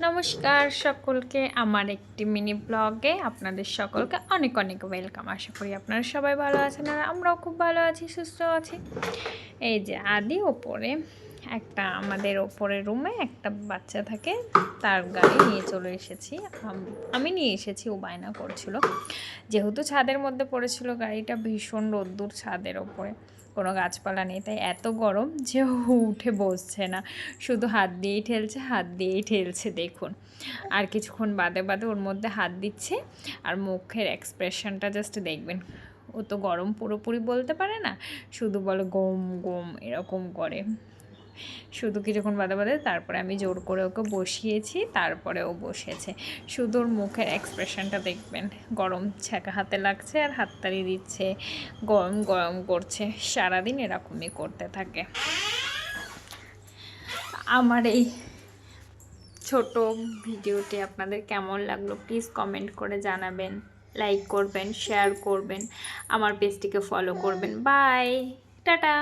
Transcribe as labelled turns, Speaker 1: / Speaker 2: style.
Speaker 1: নমস্কার সকলকে আমার একটি মিনি ব্লগে আপনাদের সকলকে অনেক অনেক ওয়েলকাম। আশা করি আপনারা সবাই ভালো আছেন আর আমরাও খুব ভালো আছি, সুস্থ আছি। এই যে আদি ওপরে একটা আমাদের ওপরের রুমে একটা বাচ্চা থাকে, তার গাড়ি নিয়ে চলে এসেছি। আমি নিয়ে এসেছি, ও বায়না করছিল। যেহেতু ছাদের মধ্যে পড়েছিল গাড়িটা, ভীষণ রোদ্দুর ছাদের ওপরে, কোনো গাছপালা নেই, তাই এত গরম যে ও উঠে বসছে না, শুধু হাত দিয়েই ঠেলছে দেখুন। আর কিছুক্ষণ বাদে বাদে ওর মধ্যে হাত দিচ্ছে, আর মুখের এক্সপ্রেশনটা জাস্ট দেখবেন। ও তো গরম পুরোপুরি বলতে পারে না, শুধু বলে গোম গোম এরকম করে শুধু কিছুক্ষণ বাদে বাদে। তারপরে আমি জোর করে ওকে বসিয়েছি, তারপরে ও বসেছে। শুধু ওর মুখের এক্সপ্রেশনটা দেখবেন, গরম ছ্যাঁকা হাতে লাগছে আর হাততালি দিচ্ছে, গরম গরম করছে, সারাদিন এরকমই করতে থাকে। আমার এই ছোট ভিডিওটি আপনাদের কেমন লাগলো প্লিজ কমেন্ট করে জানাবেন, লাইক করবেন, শেয়ার করবেন, আমার পেজটিকে ফলো করবেন। Bye, tata.